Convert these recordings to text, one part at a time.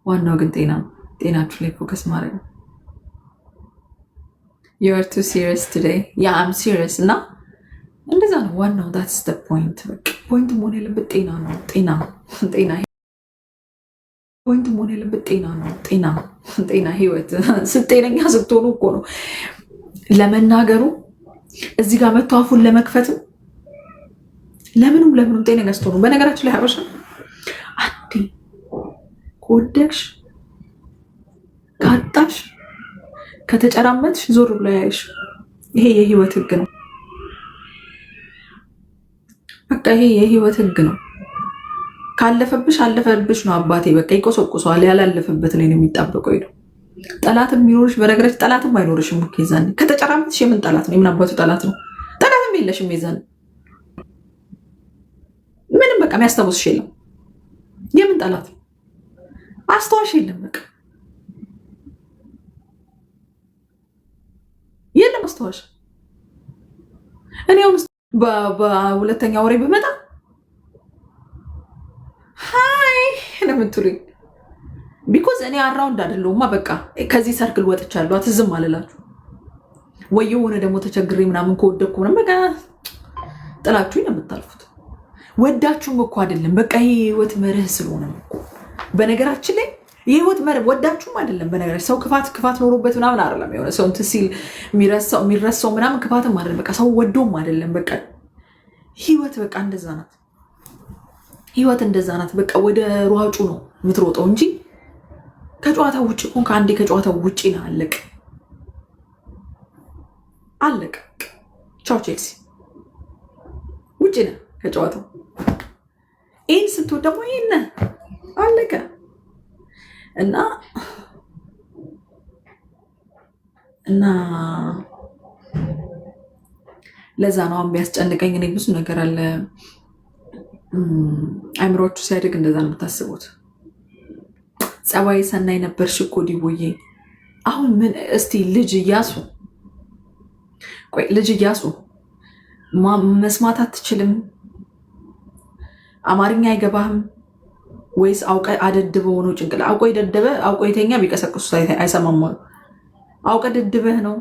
ዋናው ግን ጤና ነው። ጤናችሁ ላይ ፎከስ ማድረግ ነው። you are too serious today yeah I'm serious እና እንደዛ ነው ዋናው that's the point በቃ ፖይንት መሆን ያለበት ጤና ነው። ጤና ፖይንት መሆን ያለበት ጤና ነው። ጤና ህይወት ጤነኛ ስትሆኑ እኮ ነው ለመናገሩ እዚህ ጋር መጥቶ አፉን ለመክፈትም ለምንም ጤነኛ ስትሆኑ። በነገራችን ላይ ሀበሻ አንዴ ከወደቅሽ ካጣሽ ከተጨራመትሽ ዞር ብሎ ያይሽ። ይሄ የህይወት ህግ ነው። በቃ ይሄ የህይወት ህግ ነው። ካለፈብሽ አለፈብሽ ነው አባቴ። በቃ ይቆሰቁሰዋል። ያላለፈበት ላይ ነው የሚጣበቀው። ይሄ ጠላትም የሚኖርሽ በነገራችን ጠላትም አይኖርሽም እኮ ይዛኔ ከተጨራመትሽ የምን ጠላት ነው? የምን አባቱ ጠላት ነው? ጠላትም የለሽም ይዛኔ ምንም በቃ የሚያስታውስሽ የለም። የምን ጠላት ነው? አስተዋሽ የለም። በቃ የለም አስተዋሽ። እኔ አሁን በሁለተኛ ወሬ ብመጣ ሃይ ለምትሉኝ ቢኮዝ እኔ አራውንድ አይደለሁማ። በቃ ከዚህ ሰርክል ወጥቻለሁ። አትዝም አልላችሁ ወይ የሆነ ደግሞ ተቸግሬ ምናምን ከወደኩ ምናምን በቃ ጥላችሁኝ ነው የምታልፉት። ወዳችሁም እኮ አይደለም። በቃ ይሄ የህይወት መርህ ስለሆነ እኮ በነገራችን ላይ የህይወት መርህ ወዳችሁም አይደለም። በነገራችን ሰው ክፋት ኖሮበት ምናምን አይደለም። የሆነ ሰው እንትን ሲል የሚረሳው ምናምን ክፋትም አይደለም። በቃ ሰው ወዶም አይደለም። በቃ ህይወት በቃ እንደዛ ናት። ህይወት እንደዛ ናት። በቃ ወደ ሯጩ ነው የምትሮጠው እንጂ ከጨዋታው ውጭ እኮ ከአንዴ ከጨዋታው ውጭ ነው። አለቀ። ቻው ቼልሲ ውጭ ነው ከጨዋታው። ይህን ስትወድ ደግሞ ይህን አለቀ። እና ለዛ ነው የሚያስጨንቀኝ። እኔ ብዙ ነገር አለ አይምሮቹ ሲያድግ እንደዛ ነው የምታስቡት። ጸባይ ሰናይ ነበርሽ እኮ ዲቦዬ። አሁን ምን እስቲ ልጅ እያሱ መስማት አትችልም? አማርኛ አይገባህም ወይስ አውቀ አደድበው ነው? ጭንቅላ አውቆ የደደበ አውቆ የተኛ ቢቀሰቅሱ አይሰማም። አውቀ ደድበህ ነው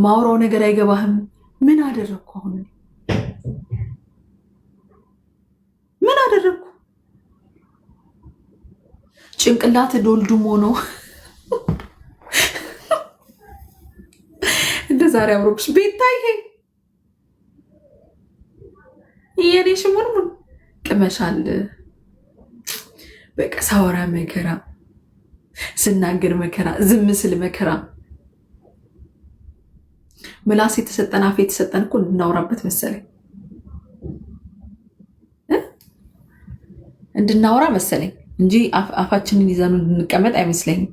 ማውራው ነገር አይገባህም። ምን አደረግኩ? አሁን ምን አደረግኩ? ጭንቅላት ዶልዱሞ ነው እንደ ዛሬ አምሮብሽ ቤታዬ። የኔ ሽሙን ቅመሻል። በቃ ሳወራ መከራ፣ ስናገር መከራ፣ ዝም ስል መከራ። ምላስ የተሰጠን አፍ የተሰጠን እኮ እንድናወራበት መሰለኝ እንድናወራ መሰለኝ እንጂ አፋችንን ይዘን እንድንቀመጥ አይመስለኝም።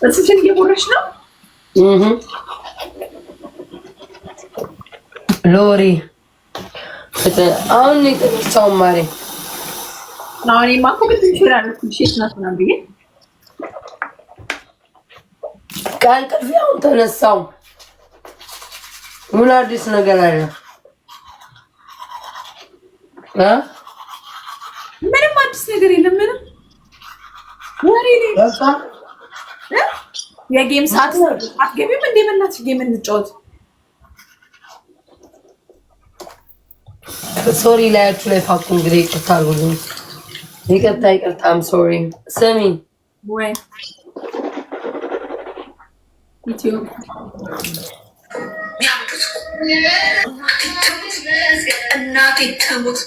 እሱን እየቦረሽ ነው ሎሪ አሁን የተነሳው ማሬ ናኔ ማኮ በትንሽራን ኩሽት ናትና ብዬ ከእንቅልፌው ተነሳው። ምን አዲስ ነገር አለ? ምንም አዲስ ነገር የለም። ምንም ወሬ ነው። የጌም ሰዓት አትገቢም እንዴ? በእናትሽ ጌም እንጫወት። ሶሪ ላያችሁ ላይ ፋኩ። እንግዲህ ይቅርታ አድርጉልኝ። ይቅርታ አም ሶሪ። ስሚ ወይ ኢትዮጵያ እናቴ ተሙት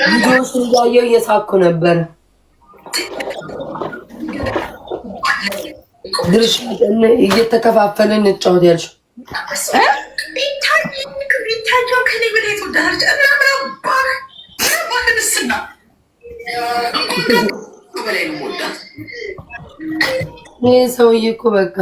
ቪዲዮስ እያየሁ እየሳኩ ነበር። ድርሽ እየተከፋፈለን እንጫወት ያልሽው ይህ ሰውዬ እኮ በቃ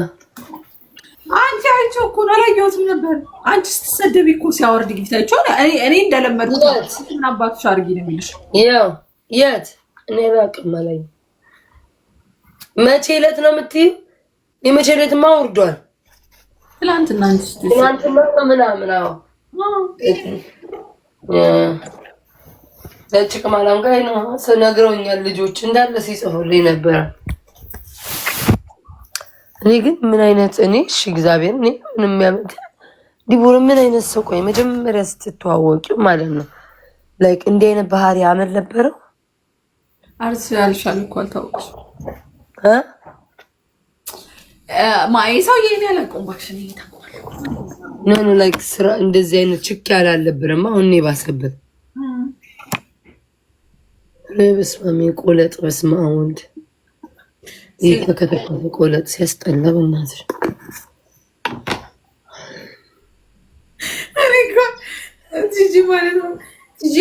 አንቺ አይቼው እኮ ነው አላየሁትም ነበር። አንቺ ስትሰደቢ እኮ ሲያወርድ ጊዜ አይቼው እኔ እንደለመድኩት ምን አባትሽ አድርጊ ነው የሚልሽ። የት እኔ አላውቅም አለኝ። መቼ ዕለት ነው የምትይው? የመቼ ዕለትማ ወርዷል። ትናንትና ምናምን ለጭቅማላም ጋር ነው ነግረውኛል። ልጆች እንዳለ ሲጽፉልኝ ነበረ። እኔ ግን ምን አይነት እኔ እሺ እግዚአብሔር እኔ ምንም ያመጣ ዲቦራ ምን አይነት ሰው ቆይ መጀመሪያ ስትተዋወቂው ማለት ነው ላይክ እንዲህ አይነት ባህሪ አመል ነበረው። አርስ ያልሻል እኮ አልታወቅሽ ማይ ሰው የኔ ያላቆም ባክሽን ይታቆል ኖ ላይክ ስራ እንደዚህ አይነት ችክ ያላለብረማ አሁን ነው ባሰበት ለበስማሚ ቆለጥ በስማ ወንድ ይከከተከ ቆለጥ ሲያስጠላ በእናትሽ አሪካ ጂጂ ማለት ነው ጂጂ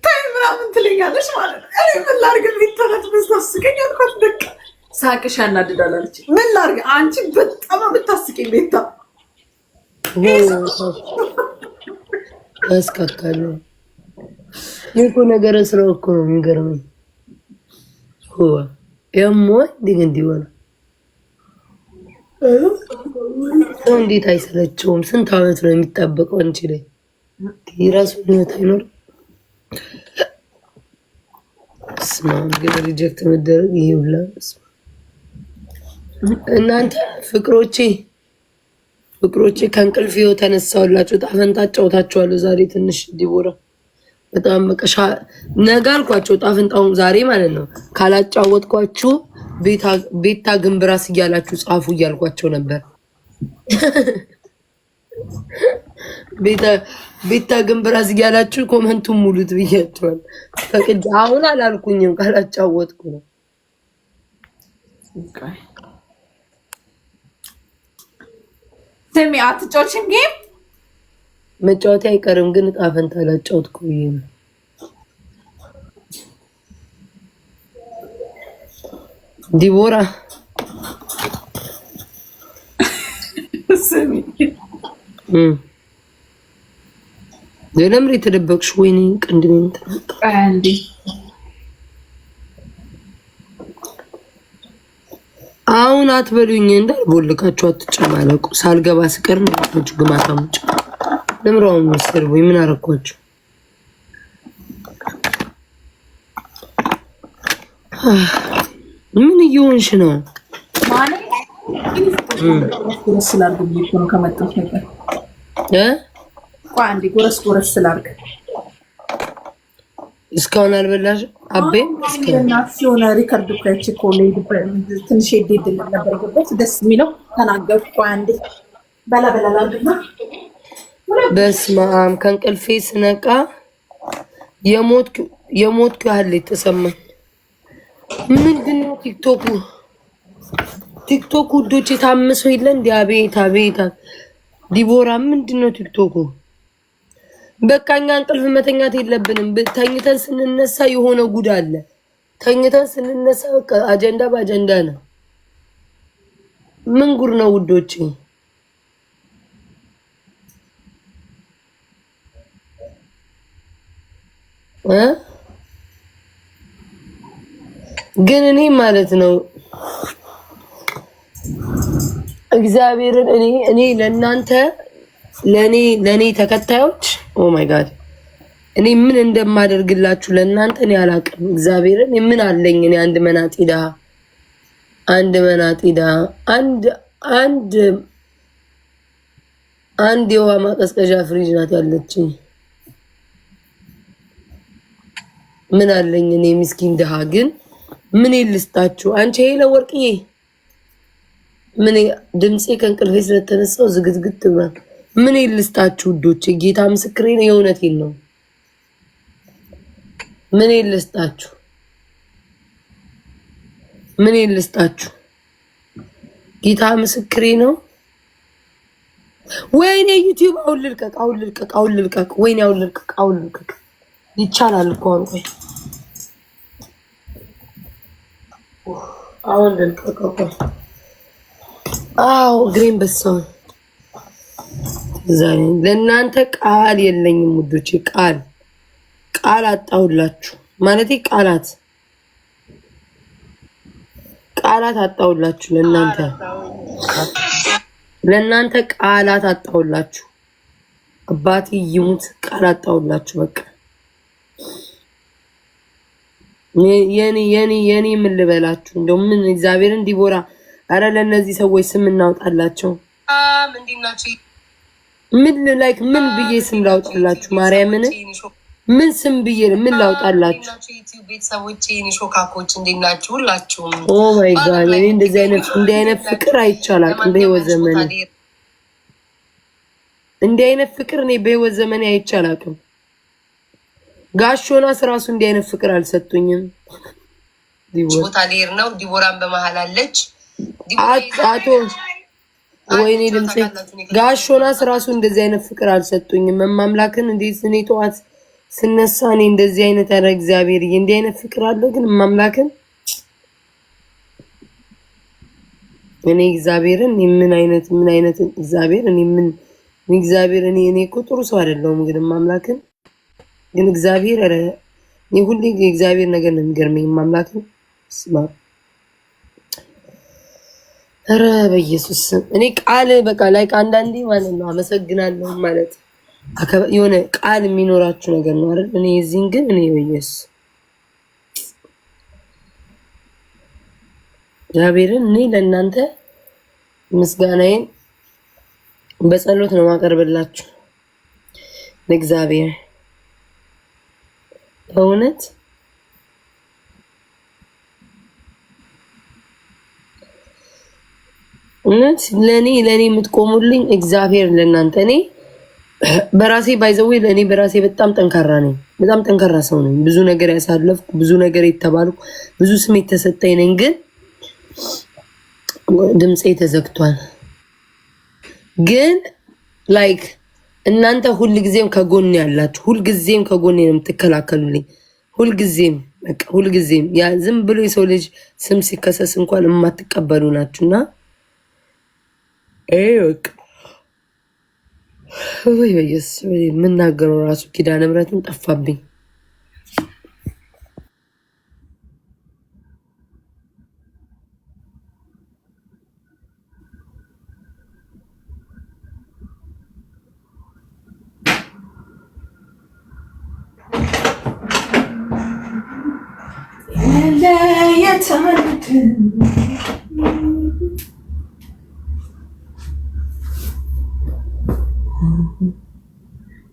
ታይ ምናምን ትለኛለሽ ማለት ነው። እኔ ምን ላድርግ ሊተረት በስታስቀኝ አልኳት። በቃ ሳቅሽ ያናድዳል አለች። ምን ላድርግ አንቺ በጣም ብታስቀኝ ቤታ ያስካካሉ ይሄ ነገር ስራው እኮ ነው የሚገርመኝ። ያሞ እንዲወራ እንዴት አይሰለቸውም? ስንት ዓመት ነው የሚጠበቀው አንቺ ላይ የራሱ ህይወት አይኖር። ስማ ግን ሪጀክት መደረግ ይውላ እናንተ ፍቅሮቼ ከእንቅልፌው ተነሳሁላችሁ። ጣፈንታ ጫውታችኋለሁ ዛሬ ትንሽ ዲቦራ በጣም መቀሻ ነገ አልኳቸው። ጣፍንጣውን ዛሬ ማለት ነው ካላጫወትኳችሁ ቤታ ግንብራስ እያላችሁ ጻፉ እያልኳቸው ነበር። ቤታ ግንብራስ እያላችሁ ኮመንቱን ሙሉት ብያቸዋል። ፈቅድ አሁን አላልኩኝም ካላጫወትኩ ነው። ስሚ አትጫወችም ጌም መጫወት አይቀርም ግን ጣፈንታ ላጫወትኩ ብዬ ነው። ዲቦራ ስሚ ለምሪ ተደበቅሽ ወይኔ ቅንድሜን አንዲ አሁን አትበሉኝ እንዳልቦልካችሁ አትጨማለቁ። ሳልገባ ስቀር ነው ግማታሙጭ ለምራው መስር ወይ ምን አረኳችሁ? ምን እየሆንሽ ነው? ማለት ስላርግ ነው ከመጣሁ ነገር አንዴ ጎረስ ስላርግ እስካሁን አልበላሽ አቤ የሆነ ሪከርድ ካች እኮ ትንሽ ሄድ ነበር ገበት ደስ የሚለው ተናገርኩ። አንዴ በላ ላርግና በስመ አብ ከእንቅልፌ ስነቃ የሞትኩ ያህል የተሰማኝ ምንድን ነው? ቲክቶክ ውዶች የታመሰው የለ እንዲ አቤት ዲቦራ ምንድን ነው ቲክቶኩ? በቃ እኛ እንቅልፍ መተኛት የለብንም። ተኝተን ስንነሳ የሆነ ጉድ አለ። ተኝተን ስንነሳ አጀንዳ በአጀንዳ ነው። ምን ጉድ ነው ውዶች? ግን እኔ ማለት ነው እግዚአብሔርን እኔ ለእናንተ ለኔ ተከታዮች ኦ ማይ ጋድ እኔ ምን እንደማደርግላችሁ ለእናንተ እኔ አላውቅም። እግዚአብሔርን ምን አለኝ እኔ አንድ መናጢ ድሃ አንድ የውሃ ማቀዝቀዣ ፍሪጅ ናት ያለችኝ። ምን አለኝ እኔ ምስኪን ድሃ። ግን ምን ልስጣችሁ? አንቺ ሄለ ወርቅዬ ምን ድምጼ ከእንቅልፌ ስለተነሳው ዝግዝግት ብሏል። ምን ልስጣችሁ ውዶቼ? ጌታ ምስክሬ ነው፣ የእውነቴን ነው። ምን ልስጣችሁ? ጌታ ምስክሬ ነው። ወይኔ ዩቲዩብ አሁን ልልቀቅ። ወይኔ አሁን ልልቀቅ። ይቻላል እኮ አንቆይ አሁን ልልቀቅ። አዎ ግሬን በሰው ዛሬ ለእናንተ ቃል የለኝም ውዶቼ። ቃል አጣውላችሁ ማለት ቃላት አጣውላችሁ ለእናንተ ቃላት አጣውላችሁ። አባቴ ይሙት ቃል አጣውላችሁ። በቃ የኔ ምን ልበላችሁ? እንደው ምን እግዚአብሔርን ዲቦራ፣ አረ ለነዚህ ሰዎች ስም እናውጣላቸው። ምን ብዬ ስም ላውጣላችሁ? ማርያምን ምን ስም ብዬ ምን ላውጣላችሁ? ቤተሰቦቼ ሾካኮች እንዴት ናችሁ? ሁላችሁም ኦ ማይ ጋድ እኔ እንደዚህ አይነት ፍቅር አይቻላቅም በህይወት ዘመኔ። እንዲህ አይነት ፍቅር እኔ በህይወት ዘመኔ አይቻላቅም። ጋሾናስ ራሱ እንዲህ አይነት ፍቅር አልሰጡኝም። ቦታ ሌር ነው። ዲቦራን በመሃል አለች። አቶ ወይኔ ድምጽ ጋሾናስ ራሱ እንደዚህ አይነት ፍቅር አልሰጡኝም። መማምላክን እንዴት እኔ ጠዋት ስነሳ እኔ እንደዚህ አይነት አረ እግዚአብሔር እንዲህ አይነት ፍቅር አለ ግን ማምላክን እኔ እግዚአብሔርን ምን አይነት እግዚአብሔር እኔ እኮ ጥሩ ሰው አይደለሁም ግን ማምላክን ግን እግዚአብሔር አረ እኔ ሁሌ እግዚአብሔር ነገር ነው የሚገርመኝ ማምላክን ስማ አረ በኢየሱስ እኔ ቃል በቃ ላይክ አንዳንዴ ማለት ነው አመሰግናለሁ ማለት የሆነ ቃል የሚኖራችሁ ነገር ነው አይደል? እኔ እዚህን ግን እኔ በየስ እግዚአብሔርን እኔ ለእናንተ ምስጋናዬን በጸሎት ነው ማቀርብላችሁ ለእግዚአብሔር በእውነት ለኔ የምትቆሙልኝ እግዚአብሔር ለእናንተ እኔ በራሴ ባይዘው ለኔ በራሴ በጣም ጠንካራ ነኝ። በጣም ጠንካራ ሰው ነኝ። ብዙ ነገር ያሳለፍኩ፣ ብዙ ነገር የተባልኩ፣ ብዙ ስሜት ተሰጠኝ ነኝ። ግን ድምጼ ተዘግቷል። ግን ላይክ እናንተ ሁልጊዜም ከጎኔ ያላችሁ፣ ሁልጊዜም ከጎኔ ነው የምትከላከሉልኝ። ሁልጊዜም ያ ዝም ብሎ የሰው ልጅ ስም ሲከሰስ እንኳን የማትቀበሉ ናችሁና በቃ ወይ በየስ የምናገረው ራሱ ኪዳነ ምሕረትን ጠፋብኝ።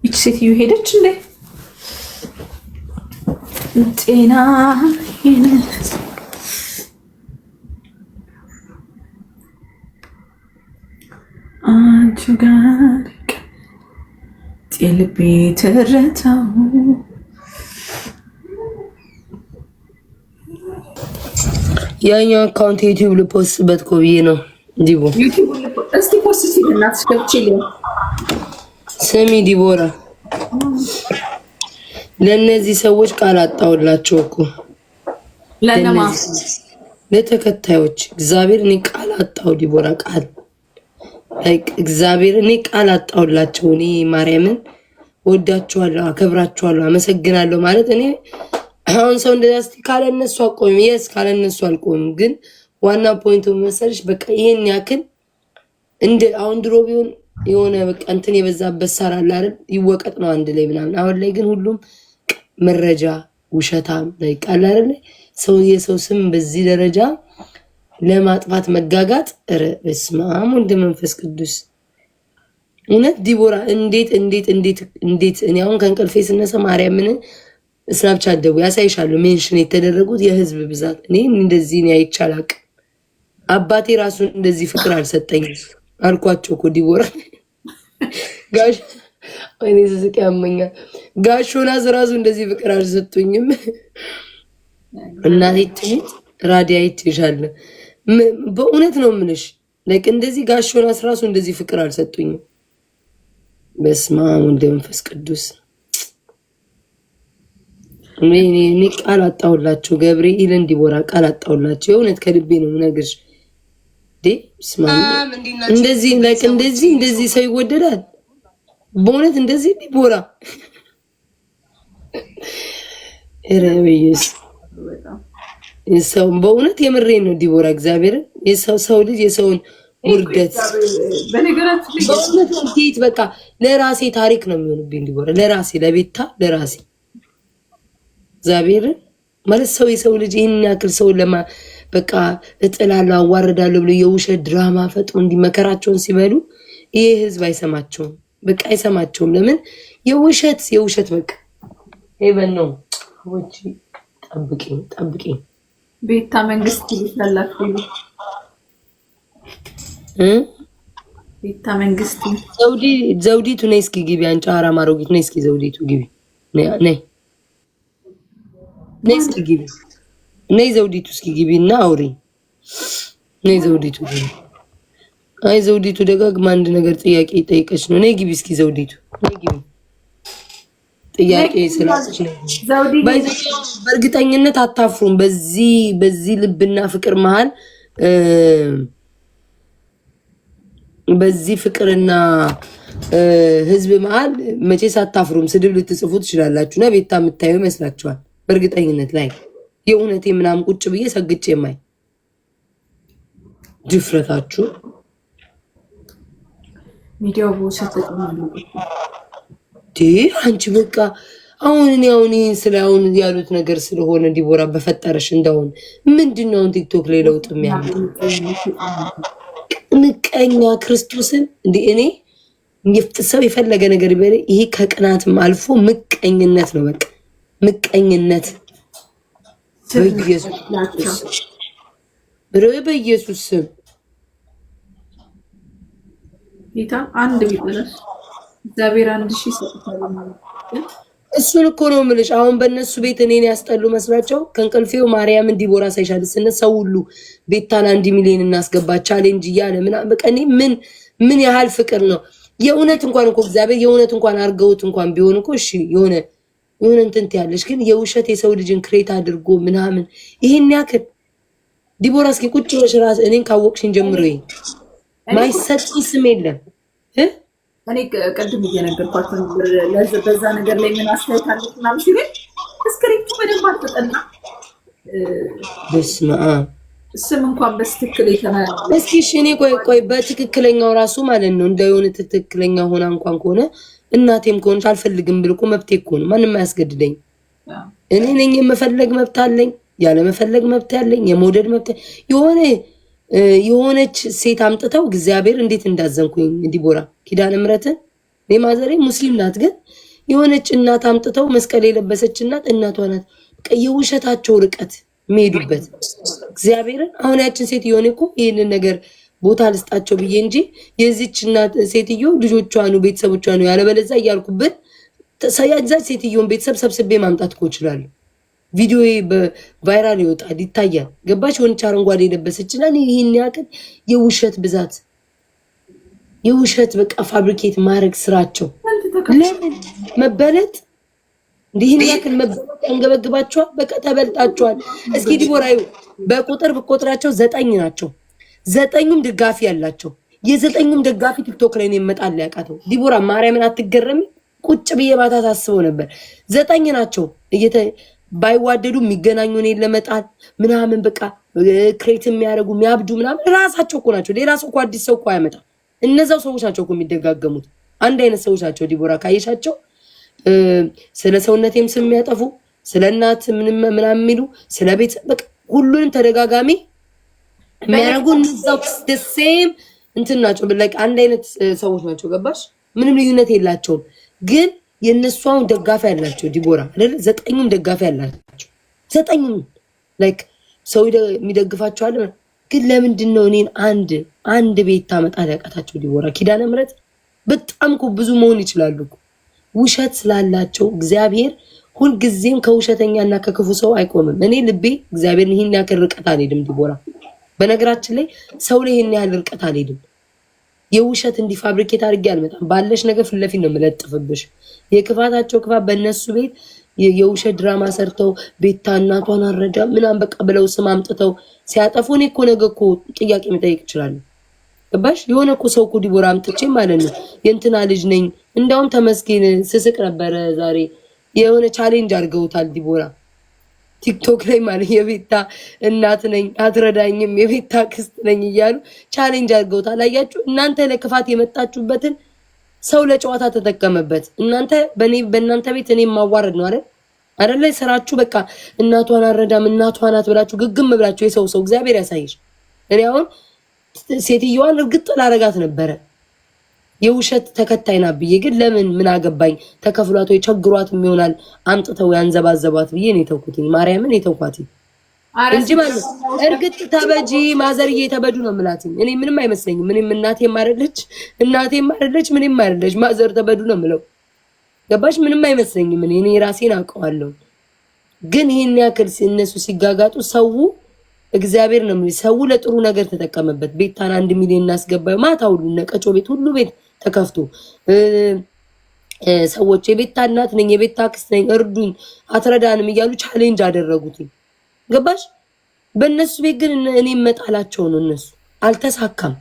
ይች ሴትዮ ሄደች እንዴ? ጤና አንቺ ጋር ልቤ ተረታው። ያኛው አካውንት ዩቲዩብ ልፖስትበት እኮ ብዬ ነው። ዲቦ እስቲ ፖስት ሲልናት ገብቼልኝ ስሚ ዲቦራ ለነዚህ ሰዎች ቃል አጣውላቸው እኮ ለነማ ለተከታዮች እግዚአብሔር እኔ ቃል አጣው ዲቦራ ቃል ላይክ እግዚአብሔር እኔ ቃል አጣውላቸው። እኔ ማርያምን ወዳቸዋለሁ፣ አከብራቸዋለሁ፣ አመሰግናለሁ ማለት እኔ አሁን ሰው እንደዛ እስቲ ካለነሱ አቆም የስ ካለነሱ አልቆም። ግን ዋና ፖይንቱ መሰለሽ በቃ ይሄን ያክል እንደ አሁን ድሮ ቢሆን የሆነ በቃ እንትን የበዛበት ሳር አለ አይደል ይወቀጥ ነው አንድ ላይ ምናምን። አሁን ላይ ግን ሁሉም መረጃ ውሸታም ላይ ቃል አይደል ሰው የሰው ስም በዚህ ደረጃ ለማጥፋት መጋጋጥ በስመ አብ ወወልድ ወመንፈስ ቅዱስ። እውነት ዲቦራ እንዴት እኔ አሁን ከእንቅልፌ ስነሳ ማርያምን ስናፕቻት ደው ያሳይሻለሁ ሜንሽን የተደረጉት የህዝብ ብዛት እኔ እንደዚህ ነው አይቻላቅ። አባቴ ራሱ እንደዚህ ፍቅር አልሰጠኝም አልኳቸው እኮ ዲቦራ ጋሽ ወይኔ ዝቅ ያመኛል። ጋሾና ራሱ እንደዚህ ፍቅር አልሰጡኝም። እናቴ ትሄድ ራዲያ ይትሻለ በእውነት ነው ምንሽ ላይክ እንደዚህ ጋሾና ራሱ እንደዚህ ፍቅር አልሰጡኝም። በስመ አብ ወወልድ ወመንፈስ ቅዱስ። እኔ ቃል አጣሁላችሁ ገብርኤልን ዲቦራ ቃል አጣሁላችሁ። የእውነት ከልቤ ነው የምነግርሽ። እንደዚህ ላይክ እንደዚህ ሰው ይወደዳል በእውነት እንደዚህ ዲቦራ ረበየስ የሰው በእውነት የምሬ ነው ዲቦራ እግዚአብሔር ሰው ልጅ የሰውን ውርደት በእውነት በቃ ለራሴ ታሪክ ነው የሚሆንብኝ ዲቦራ ለራሴ ለቤታ ለራሴ እግዚአብሔር ማለት የሰው ልጅ ይህን ያክል ሰው በቃ እጥላለሁ አዋርዳለሁ ብሎ የውሸት ድራማ ፈጥሮ እንዲመከራቸውን ሲበሉ ይሄ ህዝብ አይሰማቸውም። በቃ አይሰማቸውም። ለምን የውሸት በቃ ይበል ነው። ወጪ ጠብቂ ቤታ መንግስት ይላላችሁ ቤታ መንግስት ዘውዲቱ ነይ እስኪ ግቢ። አንቺ አራማ አሮጊት ነይ እስኪ ዘውዲቱ ግቢ። ነይ እስኪ ግቢ። ነይ ዘውዲቱ እስኪ ግቢ እና አውሪ። ነይ ዘውዲቱ ግቢ። አይ ዘውዲቱ ደጋግማ አንድ ነገር ጥያቄ ጠይቀሽ ነው። ነይ ግቢ እስኪ ዘውዲቱ ነይ ግቢ። ጥያቄ ስላልሽ ነው። በእርግጠኝነት አታፍሩም። በዚህ ልብና ፍቅር መሃል በዚህ ፍቅርና ህዝብ መሃል መቼስ አታፍሩም። ስድብ ልትጽፉ ትችላላችሁ እና ቤታ የምታየው ይመስላችኋል። በእርግጠኝነት ላይ የእውነቴ ምናምን ቁጭ ብዬ ሰግጬ የማይ ድፍረታችሁ ሚዲያው ቦሰት አንቺ በቃ አሁን ይህን ስለ አሁን ያሉት ነገር ስለሆነ ዲቦራ በፈጠረሽ እንደሆነ ምንድነው አሁን ቲክቶክ ላይ ለውጥ የሚያመጣ ምቀኛ ክርስቶስን እንደ እኔ ሰው የፈለገ ነገር ይበለ ይሄ ከቅናትም አልፎ ምቀኝነት ነው። በቃ ምቀኝነት በኢየሱስ ስም ጌታ አንድ ቢጥለሽ እግዚአብሔር 1000 ሰጥቷል ማለት እሱን እኮ ነው የምልሽ። አሁን በእነሱ ቤት እኔን ያስጠሉ መስላቸው ከእንቅልፌው ማርያምን ዲቦራ ሳይሻል ሰው ሁሉ ቤታን 1 ሚሊዮን እናስገባ ቻሌንጅ እያለ ምናምን በቃ እኔ ምን ያህል ፍቅር ነው የእውነት እንኳን እኮ እግዚአብሔር የእውነት እንኳን አርገውት እንኳን ቢሆን እኮ እሺ የሆነ እንትን ያለሽ ግን የውሸት የሰው ልጅን ክሬት አድርጎ ምናምን ይሄን ያክል ዲቦራ እስኪ ቁጭ ብለሽ ራስ እኔን ካወቅሽኝ ጀምሮ ማይሰጥ ስም የለም እኔ ቀድም እየነገርኳቸው በዛ ነገር ላይ ምን አስተያየት አለች ምናምን ሲለኝ ስክሪፕቱ በደንብ አልተጠና በስመ አብ ስም እንኳን በትክክል የተናገ እስኪ እኔ ቆይ በትክክለኛው ራሱ ማለት ነው እንደሆነ ትክክለኛ ሆና እንኳን ከሆነ እናቴም ከሆነች አልፈልግም ብልኩ መብቴ እኮ ነው። ማንም አያስገድደኝ። እኔ ነኝ የመፈለግ መብት አለኝ፣ ያለ መፈለግ መብት አለኝ፣ የመውደድ መብት የሆነች ሴት አምጥተው እግዚአብሔር እንዴት እንዳዘንኩኝ ዲቦራ ኪዳነ ምሕረትን ማዘሬ ሙስሊም ናት፣ ግን የሆነች እናት አምጥተው መስቀል የለበሰች እናቷ ናት። የውሸታቸው ርቀት የሚሄዱበት እግዚአብሔርን አሁን ያችን ሴት የሆነ እኮ ይህንን ነገር ቦታ ልስጣቸው ብዬ እንጂ የዚች እናት ሴትዮ ልጆቿ ነው ቤተሰቦቿ ነው ያለበለዚያ እያልኩበት ተሳያዛች ሴትዮን ቤተሰብ ሰብስቤ ማምጣት እኮ እችላለሁ። ቪዲዮ በቫይራል ይወጣል ይታያል። ገባች ሆነች አረንጓዴ የለበሰች እና ይህን ያክል የውሸት ብዛት የውሸት በቃ ፋብሪኬት ማድረግ ስራቸው ለምን መበለጥ እንዲህን ያክል መበለጥ ያንገበግባቸዋል። በቃ ተበልጣቸዋል። እስኪ ዲቦራዩ በቁጥር ብቆጥራቸው 9 ናቸው። 9ኙም ደጋፊ ያላቸው የ9ኙም ደጋፊ ቲክቶክ ላይ ነው ይመጣል ያቃተው። ዲቦራ ማርያምን አትገረሚ? ቁጭ ብዬ ባታ ታስበው ነበር 9 ናቸው ባይዋደዱ የሚገናኙ እኔን ለመጣል ምናምን በቃ ክሬት የሚያደርጉ የሚያብዱ ምናምን ራሳቸው እኮ ናቸው። ሌላ ሰው እኮ አዲስ ሰው እኮ አያመጣም። እነዛው ሰዎች ናቸው እኮ የሚደጋገሙት። አንድ አይነት ሰዎች ናቸው። ዲቦራ ካየሻቸው ስለ ሰውነቴም ስም የሚያጠፉ ስለ እናት ምናምን የሚሉ ስለ ቤት በቃ ሁሉንም ተደጋጋሚ የሚያደርጉ እነዛው ሴም እንትን ናቸው። ላይክ አንድ አይነት ሰዎች ናቸው። ገባሽ? ምንም ልዩነት የላቸውም ግን የነሱ አሁን ደጋፊ ያላቸው ዲቦራ አይደል? 9ኙም ደጋፊ ያላቸው 9ኙም ላይክ ሰው የሚደግፋቸው አለ። ግን ለምንድን ነው እኔን አንድ ቤት ታመጣል ያቃታቸው? ዲቦራ ኪዳነ ምሕረት በጣም እኮ ብዙ መሆን ይችላሉ እኮ ውሸት ስላላቸው እግዚአብሔር ሁልጊዜም ከውሸተኛና ከክፉ ሰው አይቆምም። እኔ ልቤ እግዚአብሔር ይሄን ያክል ርቀት አልሄድም ዲቦራ። በነገራችን ላይ ሰው ላይ ይሄን ያህል ርቀት አልሄድም። የውሸት እንዲፋብሪኬት አድርጌ አልመጣም። ባለሽ ነገር ፊት ለፊት ነው የምለጥፍብሽ። የክፋታቸው ክፋት በእነሱ ቤት የውሸት ድራማ ሰርተው ቤታ እናቷን አረዳ ምናምን በቃ ብለው ስም አምጥተው ሲያጠፉ እኔ እኮ ነገ እኮ ጥያቄ መጠየቅ እችላለሁ። ገባሽ? የሆነ እኮ ሰው እኮ ዲቦራ አምጥቼ ማለት ነው የእንትና ልጅ ነኝ። እንዳውም ተመስገን ስስቅ ነበረ ዛሬ የሆነ ቻሌንጅ አድርገውታል ዲቦራ ቲክቶክ ላይ ማለት የቤታ እናት ነኝ አትረዳኝም፣ የቤታ ክስት ነኝ እያሉ ቻሌንጅ አድርገውታል። አያችሁ እናንተ ለክፋት የመጣችሁበትን ሰው ለጨዋታ ተጠቀመበት። እናንተ በእናንተ ቤት እኔ ማዋረድ ነው አይደል? ስራችሁ በቃ እናቷን አረዳም እናቷ ናት ብላችሁ ግግም ብላችሁ የሰው እግዚአብሔር ያሳይሽ። እኔ አሁን ሴትዮዋን እርግጥ ላረጋት ነበረ የውሸት ተከታይ ናት ብዬ፣ ግን ለምን ምን አገባኝ ተከፍሏት ወይ ቸግሯትም ይሆናል አምጥተው ያንዘባዘቧት ብዬ ነው የተውኩትኝ። ማርያምን የተውኳት እንጂ ማለት እርግጥ ተበጂ ማዘርዬ ተበዱ ነው የምላትኝ። እኔ ምንም አይመስለኝም። ምንም እናቴም አይደለች ምንም አይደለች ማዘር ተበዱ ነው የምለው። ገባሽ? ምንም አይመስለኝም። እኔ ራሴን አውቀዋለሁ። ግን ይሄን ያክል እነሱ ሲጋጋጡ ሰው እግዚአብሔር ነው የሚል ሰው ለጥሩ ነገር ተጠቀመበት። ቤታን 1 ሚሊዮን እናስገባዩ ማታ ሁሉ ነቀጮ ቤት ሁሉ ቤት ተከፍቶ ሰዎች የቤታ እናት ነኝ የቤታ ክስት ነኝ እርዱኝ አትረዳንም እያሉ ቻሌንጅ አደረጉት። ገባሽ? በእነሱ ቤት ግን እኔ መጣላቸው ነው። እነሱ አልተሳካም፣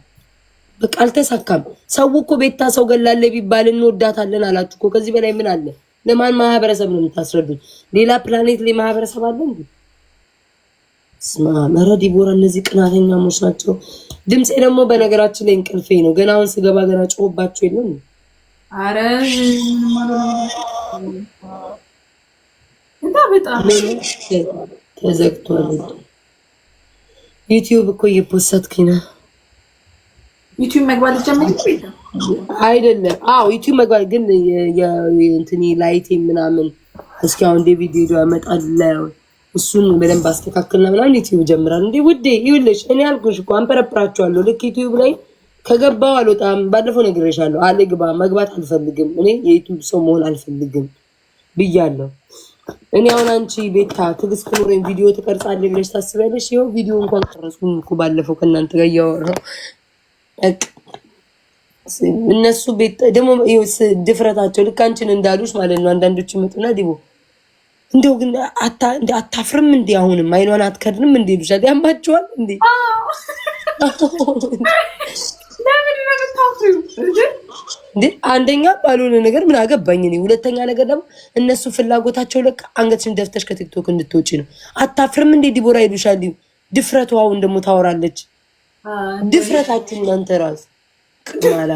በቃ አልተሳካም። ሰው እኮ ቤታ ሰው ገላለ ቢባል እንወዳታለን አላችሁ እኮ። ከዚህ በላይ ምን አለ? ለማን ማህበረሰብ ነው የምታስረዱኝ? ሌላ ፕላኔት ላይ ማህበረሰብ አለ እንዴ? ስማ መረ ዲቦራ እነዚህ ቅናተኛሞች ናቸው። ድምፄ ደግሞ በነገራችን ላይ እንቅልፌ ነው። ገና አሁን ስገባ ገና ጮህባቸው የለም። አረ በጣም ተዘግቷል። ዩቲዩብ እኮ እየፖሰትኩኝ ነው። ዩቲዩብ መግባት ጀመረ አይደለም? አዎ ዩቲዩብ መግባት ግን የእንትኒ ላይቴ ምናምን እስኪ አሁን እንደ ቪዲዮ ያመጣል። እሱን በደንብ አስተካክልና ምናምን ዩቲዩብ ጀምራል። እንዴ ውዴ ይኸውልሽ እኔ አልኩሽ እኮ አንበረብራቸዋለሁ። ልክ ዩቲዩብ ላይ ከገባው አልወጣም። ባለፈው ነግሬሻለሁ። አልግባ መግባት አልፈልግም። እኔ የዩቲዩብ ሰው መሆን አልፈልግም ብያለሁ። እኔ አሁን አንቺ ቤታ ትዕግስት ኖረኝ ቪዲዮ ትቀርጻለሽ ብለሽ ታስቢያለሽ? ይኸው ቪዲዮ እንኳን ቀረጽኩኝ እኮ ባለፈው ከእናንተ ጋር እያወራሁ። እነሱ ቤት ደግሞ ድፍረታቸው ልክ አንቺን እንዳሉሽ ማለት ነው። አንዳንዶች ይመጡና ዲቦ እንደው ግን አታፍርም እንዴ? አሁንም አይኗን አትከድንም እንዴ? ይሉሻል። ያማቸዋል እንዴ? እንዴ አንደኛ ባልሆነ ነገር ምን አገባኝ እኔ። ሁለተኛ ነገር ደግሞ እነሱ ፍላጎታቸው ለካ አንገትሽን ደፍተሽ ከቲክቶክ እንድትወጪ ነው። አታፍርም እንዴ ዲቦራ ይሉሻል። ድፍረቱ አሁን ደግሞ ታወራለች። ድፍረታችሁ እናንተ ራስ ቅማላ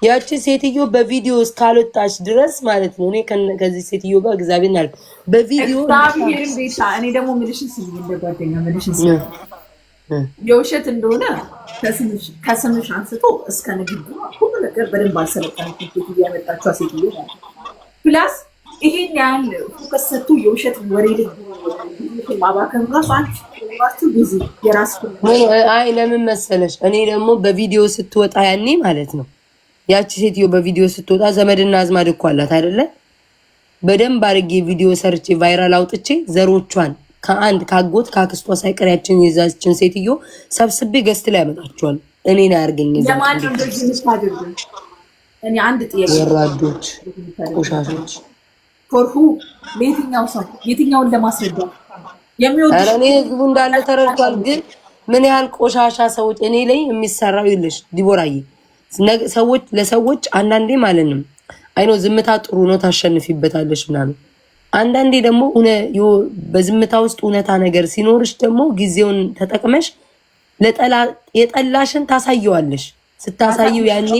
ያቺ ሴትዮ በቪዲዮ እስካልወጣች ድረስ ማለት ነው። እኔ ከዚህ ሴትዮ ጋር እግዚአብሔር አለ በቪዲዮ እግዚአብሔርን ቤታ እኔ ደግሞ ምልሽን ሲል እንደጓደኛ ምልሽን ሲል የውሸት እንደሆነ ከስምሽ አንስቶ እስከ ንግዱ ሁሉ ነገር በደንብ አልሰለጠነች ሴትዮ ያመጣችው ሴትዮ ማለት ፕላስ ይሄን ያህል ፎከስ ሰጥቶ የውሸት ወሬ ላይ ማባከን ራሱ አንቺ ራሱ ጊዜ የራስ አይ ለምን መሰለሽ እኔ ደግሞ በቪዲዮ ስትወጣ ያኔ ማለት ነው ያቺ ሴትዮ በቪዲዮ ስትወጣ ዘመድና አዝማድ እኮ አላት አይደለ? በደንብ አድርጌ ቪዲዮ ሰርቼ ቫይራል አውጥቼ ዘሮቿን ከአንድ ካጎት ካክስቷ ሳይቀር ያችን የዛችን ሴትዮ ሰብስቤ ገስት ላይ ያመጣቸዋል። እኔን አያርገኝ ለማን ነው እንደዚህ የምታደርጉ? እኔ አንድ ጥያቄ ወራዶች ቆሻሾች ፎርሁ ለየትኛው ሰው የትኛውን ለማስረዳት የሚወድ እኔ ህዝቡ እንዳለ ተረድቷል። ግን ምን ያህል ቆሻሻ ሰዎች እኔ ላይ የሚሰራው ይልሽ ዲቦራዬ ሰዎች ለሰዎች አንዳንዴ ማለት ነው አይኖ ዝምታ ጥሩ ነው ታሸንፊበታለሽ ምናምን። አንዳንዴ ደግሞ በዝምታ ውስጥ እውነታ ነገር ሲኖርሽ ደግሞ ጊዜውን ተጠቅመሽ የጠላሽን ታሳየዋለሽ። ስታሳየው ያኔ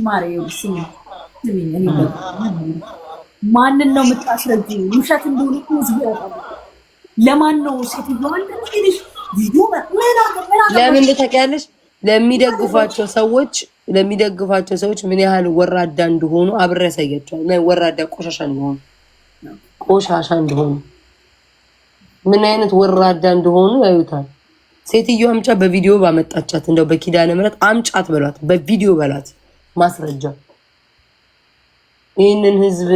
ማሪው ማንን ነው የምታስረጂው? ውሸት እንደሆነ ህዝብ ያውቃል። ለማን ነው ሴትዮዋ እንደዚህ ቪዲዮ ለምን ልታውቂያለሽ? ለሚደግፏቸው ሰዎች ምን ያህል ወራዳ እንደሆኑ አብሬ ያሳያቸዋል። ወራዳ ቆሻሻ እንደሆኑ ምን አይነት ወራዳ እንደሆኑ ያዩታል። ሴትዮዋ አምጫ በቪዲዮ ባመጣቻት እንደው በኪዳነ ምሕረት አምጫት በሏት፣ በቪዲዮ በሏት ማስረጃ። ይህንን ህዝብ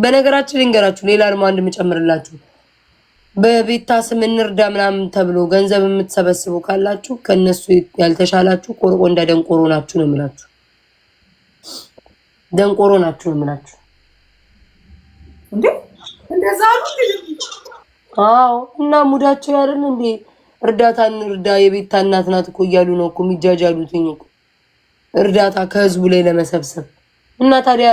በነገራችን ልንገራችሁ፣ ሌላ ደግሞ አንድ የምጨምርላችሁ በቤታ ስም እንርዳ ምናምን ተብሎ ገንዘብ የምትሰበስቡ ካላችሁ ከነሱ ያልተሻላችሁ ቆርቆንዳ ደንቆሮ ናችሁ ነው የምላችሁ። ደንቆሮ ናችሁ ነው የምላችሁ። እንዴ እንደዛ አሉ እንዴ? አዎ እና ሙዳቸው ያረን እንዴ እርዳታ እንርዳ የቤታ እናት ናት እኮ እያሉ ነው እኮ የሚጃጃሉት እኮ እርዳታ ከህዝቡ ላይ ለመሰብሰብ። እና ታዲያ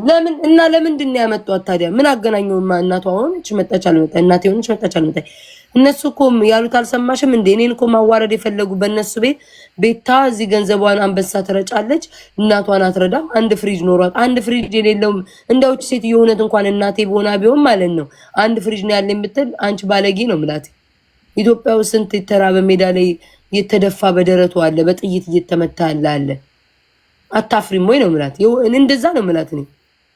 ለምን እና ለምንድን ነው ያመጣት ታዲያ? ምን አገናኘው? እናቷ ሆነች መጣች አልመጣ እናቴ ሆነች መጣች አልመጣ። እነሱ እኮ ያሉት አልሰማሽም እንዴ? እኔን እኮ ማዋረድ የፈለጉ በእነሱ ቤታ እዚህ ገንዘቧን አንበሳ ትረጫለች፣ እናቷን አትረዳም። አንድ ፍሪጅ ኖሯት አንድ ፍሪጅ የሌለው እንደውች ሴትዮ እውነት እንኳን እናቴ ቦና ቢሆን ማለት ነው አንድ ፍሪጅ ነው ያለኝ ብትል አንቺ ባለጌ ነው ምላት። ኢትዮጵያ ውስጥ ስንት የተራበ ሜዳ ላይ የተደፋ በደረቱ አለ፣ በጥይት እየተመታ አለ። አታፍሪም ወይ ነው ምላት። እንደዛ ነው ምላት። እኔ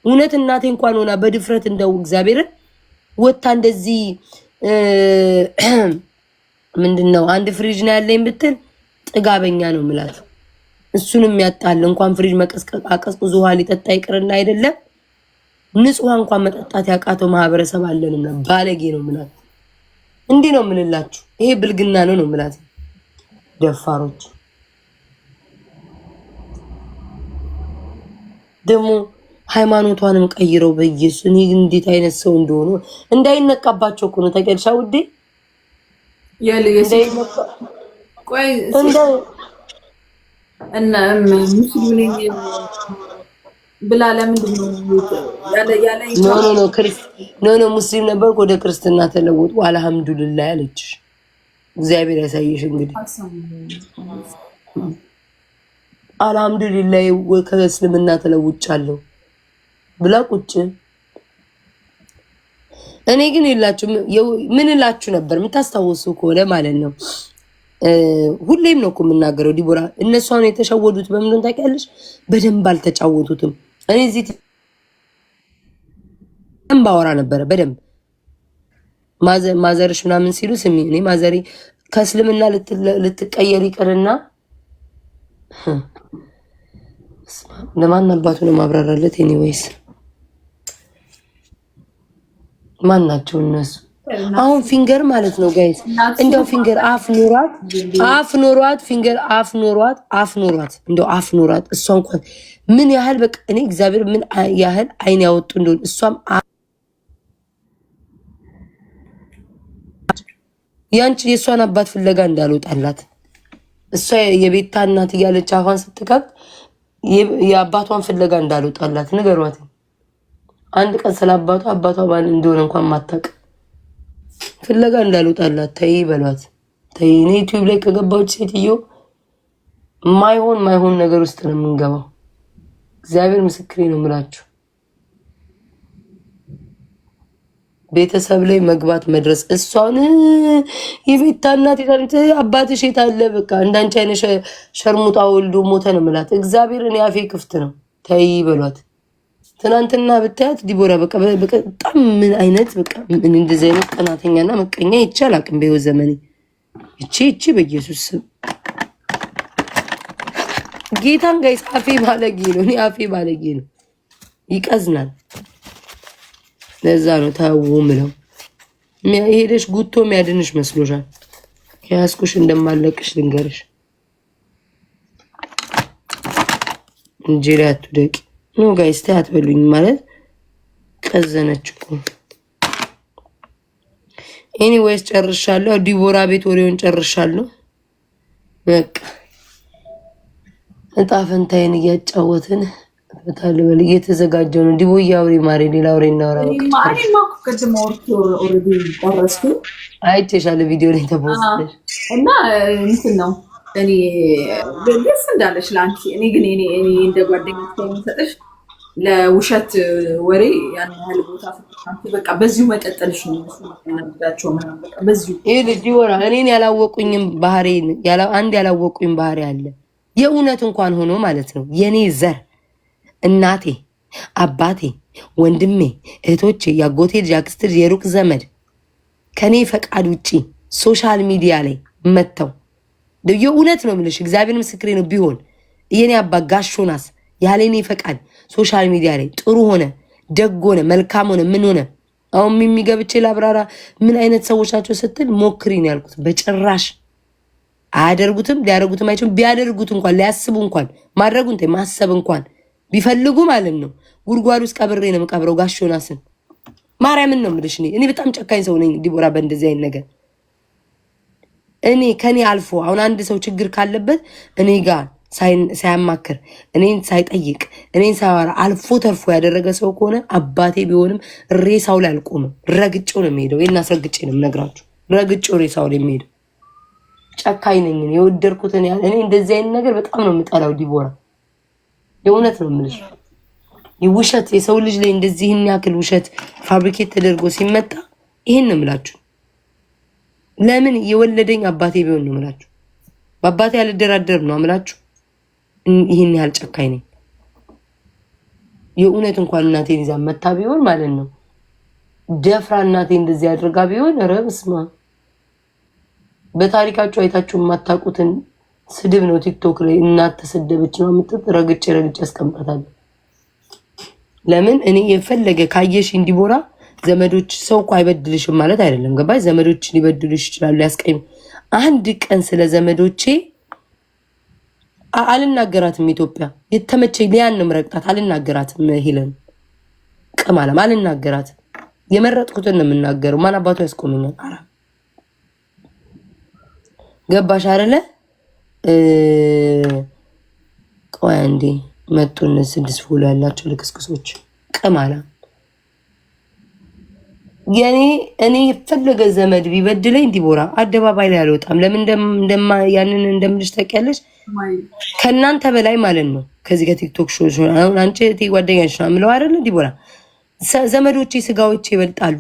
እውነት እናቴ እንኳን ሆና በድፍረት እንደው እግዚአብሔርን ወታ እንደዚህ ምንድነው አንድ ፍሪጅ ነው ያለኝ ብትል ጥጋበኛ ነው ምላት። እሱንም ያጣል እንኳን ፍሪጅ አቀዝቅዞ ውሃ ሊጠጣ ይቅርና አይደለም ንጹህ እንኳን መጠጣት ያቃተው ማህበረሰብ አለንና ባለጌ ነው ምላት። እንዲህ ነው ምንላችሁ። ይሄ ብልግና ነው ምላት። ደፋሮች ደግሞ ሃይማኖቷንም ቀይረው በኢየሱስ እኔ እንዴት አይነት ሰው እንደሆነ እንዳይነቃባቸው እኮ ነው። ተቀልሻ ውዴ እና ሙስሊም ነኝ ብላ ለምንድን ነው ኖ ሙስሊም ነበርኩ ወደ ክርስትና ተለወጥኩ አልሐምዱሊላህ አለች። እግዚአብሔር ያሳየሽ እንግዲህ አልሐምዱሊላህ ከእስልምና ተለውጫለሁ ብላ ቁጭ። እኔ ግን የላችሁ ምን እላችሁ ነበር የምታስታውሱ ከሆነ ማለት ነው። ሁሌም ነው እኮ የምናገረው ዲቦራ፣ እነሱ አሁን የተሸወዱት በምን ታውቂያለሽ? በደንብ አልተጫወቱትም። እኔ እዚህ ባወራ ነበረ በደንብ ማዘርሽ ምናምን ሲሉ ስሚ፣ እኔ ማዘሬ ከእስልምና ልትቀየር ይቅርና ለማን አባቱ ነው ማብራራለት? ኤኒዌይስ ማን ናቸው እነሱ? አሁን ፊንገር ማለት ነው ጋይስ፣ እንደው ፊንገር አፍ ኖሯት ፊንገር አፍ ኖሯት እንደው አፍ ኖሯት እሷ እንኳን ምን ያህል በቃ እኔ እግዚአብሔር ምን ያህል አይን ያወጡ እንደሆነ እሷም ያንቺ የእሷን አባት ፍለጋ እንዳልወጣላት እሷ የቤታ እናት እያለች አፏን ስትከፍት የአባቷን ፍለጋ እንዳልወጣላት ንገሯት። አንድ ቀን ስለ አባቷ ማን እንደሆነ እንኳን ማታውቅ ፍለጋ እንዳልወጣላት ተይ በሏት። ተይ እኔ ዩቲዩብ ላይ ከገባች ሴትዮ ማይሆን ነገር ውስጥ ነው የምንገባው። እግዚአብሔር ምስክሬ ነው የምላችሁ። ቤተሰብ ላይ መግባት መድረስ እሷን የቤታ እናት አባትሽ የት አለ? በቃ እንዳንቺ አይነት ሸርሙጣ ወልዶ ሞተ ነው የምላት። እግዚአብሔርን ያፌ ክፍት ነው። ተይ በሏት። ትናንትና ብታያት ዲቦራ በቃ በጣም ምን አይነት በቃ ምን እንደዚህ አይነት ቀናተኛና መቀኛ ይቻል አቅም በህይወት ዘመኔ እቺ በኢየሱስ ስም ጌታን ጋይስ አፌ ባለጌ ነው። እኔ አፌ ባለጌ ነው፣ ይቀዝናል። ለዛ ነው ታው ምለው ሄደሽ ጉቶ የሚያድንሽ መስሎሻል? ከያስኩሽ እንደማለቅሽ ልንገርሽ እንጂ ላይ አትደቂ ኖ ጋይስ ታያት በሉኝ ማለት ቀዘነች እኮ። ኤኒዌይስ ጨርሻለሁ። ዲቦራ ቤት ወሬውን ጨርሻለሁ። በቃ እጣ ፈንታዬን እያጫወትን በታለበል እየተዘጋጀው ነው። ዲቦዬ አውሪ ማሬ፣ ሌላ አውሪ እናወራ። አይቼሻለሁ ቪዲዮ ላይ ተፖስተሽ እና እንትን ነው እኔ ደስ እንዳለሽ ለአንቺ። እኔ ግን እኔ እንደ ጓደኛ የምሰጥሽ ለውሸት ወሬ ያን ያህል ቦታ ፍትሻንቺ በቃ በዚሁ መቀጠልሽ ነው የሚመስላቸው ምናምን በቃ በዚሁ ይሄ ዲቦራ እኔን ያላወቁኝም ባህሪ አንድ ያላወቁኝ ባህሪ አለ። የእውነት እንኳን ሆኖ ማለት ነው የኔ ዘር እናቴ፣ አባቴ፣ ወንድሜ፣ እህቶቼ፣ ያጎቴ ልጅ፣ አክስቴ ልጅ፣ የሩቅ ዘመድ ከኔ ፈቃድ ውጪ ሶሻል ሚዲያ ላይ መተው የእውነት ነው የምልሽ፣ እግዚአብሔር ምስክሬ ነው። ቢሆን የኔ አባት ጋሾናስ ያለ እኔ ፈቃድ ሶሻል ሚዲያ ላይ ጥሩ ሆነ ደግ ሆነ መልካም ሆነ ምን ሆነ አሁን የሚገብቼ ላብራራ ምን አይነት ሰዎች ናቸው ስትል ሞክሪን ያልኩት በጭራሽ አያደርጉትም፣ ሊያደርጉትም አይችሉም። ቢያደርጉት እንኳን ሊያስቡ እንኳን ማድረጉን ማሰብ እንኳን ቢፈልጉ ማለት ነው ጉድጓድ ውስጥ ቀብሬ ነው የምቀብረው ጋሾናስን። ማርያምን ነው የምልሽ። እኔ በጣም ጨካኝ ሰው ነኝ ዲቦራ፣ በእንደዚህ አይነት ነገር እኔ ከኔ አልፎ አሁን አንድ ሰው ችግር ካለበት እኔ ጋር ሳያማክር እኔን ሳይጠይቅ እኔን ሳያወራ አልፎ ተርፎ ያደረገ ሰው ከሆነ አባቴ ቢሆንም ሬሳው ላይ አልቆምም። ረግጬው ነው የሚሄደው። እናስረግጬ ነው የምነግራችሁ። ረግጬው ሬሳው ላይ የሚሄደው። ጨካኝ ነኝ የወደድኩትን ያህል። እኔ እንደዚህ አይነት ነገር በጣም ነው የምጠላው ዲቦራ። የእውነት ነው የምልሽ። ውሸት የሰው ልጅ ላይ እንደዚህን ያክል ውሸት ፋብሪኬት ተደርጎ ሲመጣ ይሄን ነው የምላችሁ። ለምን የወለደኝ አባቴ ቢሆን ነው የምላችሁ። በአባቴ ያልደራደር ነው የምላችሁ። ይሄን ያህል ጨካኝ ነኝ። የእውነት እንኳን እናቴን ይዛ መታ ቢሆን ማለት ነው ደፍራ እናቴ እንደዚህ አድርጋ ቢሆን ኧረ በስመ አብ። በታሪካችሁ አይታችሁ የማታውቁትን ስድብ ነው ቲክቶክ ላይ እናት ተሰደበች ነው የምትል ረግጬ አስቀምጣታለሁ። ለምን እኔ የፈለገ ካየሽ ዲቦራ ዘመዶች ሰው እኮ አይበድልሽም ማለት አይደለም። ገባሽ? ዘመዶች ሊበድልሽ ይችላሉ፣ ያስቀይም። አንድ ቀን ስለ ዘመዶቼ አልናገራትም። ኢትዮጵያ የተመቸኝ ሊያን ነው ምረቅጣት። አልናገራትም። ሄለን ቅማለም አልናገራትም። የመረጥኩትን ነው የምናገረው። ማን አባቱ ያስቆመኛል? ገባሽ አይደለ? ቆይ አንዴ መጡን 6 ፎሎ ያላቸው ልክስክሶች ቅማላ እኔ የፈለገ ዘመድ ቢበድለኝ ዲቦራ አደባባይ ላይ አልወጣም። ለምን ያንን እንደምልሽ ታውቂያለሽ? ከእናንተ በላይ ማለት ነው። ከዚህ ከቲክቶክ ሾው አሁን አንቺ ጓደኛሽ ነው የምለው አይደለ ዲቦራ? ዘመዶቼ ስጋዎቼ ይበልጣሉ።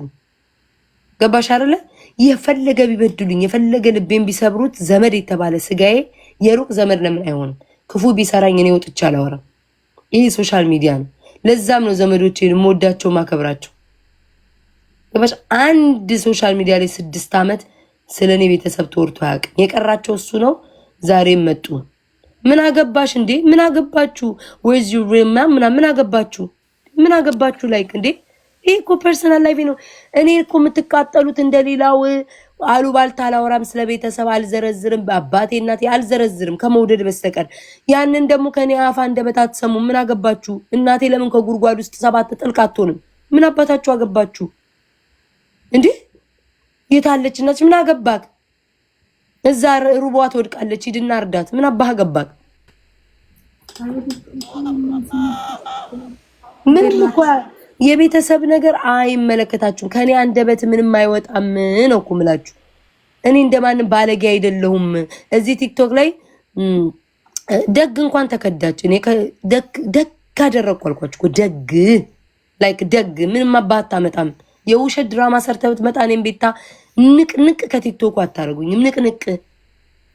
ገባሽ አይደለ? የፈለገ ቢበድሉኝ የፈለገ ልቤን ቢሰብሩት ዘመድ የተባለ ስጋዬ የሩቅ ዘመድ ለምን አይሆንም? ክፉ ቢሰራኝ እኔ ወጥቼ አላወራም። ይሄ ሶሻል ሚዲያ ነው። ለዛም ነው ዘመዶቼን የምወዳቸው ማከብራቸው። ገባሽ? አንድ ሶሻል ሚዲያ ላይ 6 ዓመት ስለኔ ቤተሰብ ተወርቶ አያውቅም። የቀራቸው እሱ ነው። ዛሬም መጡ። ምን አገባሽ እንዴ? ምን አገባችሁ? ወይዚ ሪማ ምን አገባችሁ? ምን አገባችሁ? ላይክ እንዴ ይሄ እኮ ፐርሰናል ላይፍ ነው። እኔ እኮ የምትቃጠሉት እንደሌላው አሉባልታ አላወራም። ስለ ቤተሰብ አልዘረዝርም። በአባቴ እናቴ አልዘረዝርም ከመውደድ በስተቀር። ያንን ደግሞ ከኔ አፋ እንደበት አትሰሙ። ምን አገባችሁ? እናቴ ለምን ከጉድጓድ ውስጥ 7 ጥልቅ አትሆንም? ምን አባታችሁ አገባችሁ እንዴ? የታለች እናት? ምን አገባክ? እዛ ሩቧ ትወድቃለች፣ ሂድና እርዳት። ምን አባህ አገባክ? ምንም እኮ የቤተሰብ ነገር አይመለከታችሁም። ከኔ አንደበት ምንም አይወጣም ነው እኮ የምላችሁ። እኔ እንደማንም ባለጌ አይደለሁም። እዚህ ቲክቶክ ላይ ደግ እንኳን ተከዳች። እኔ ደግ አደረኩ አልኳችሁ እኮ። ደግ ላይክ ደግ ምንም አባት አመጣም። የውሸት ድራማ ሰርተህ ብትመጣ እኔም ቤታ ንቅንቅ ከቲክቶኩ አታደርጉኝም። ንቅንቅ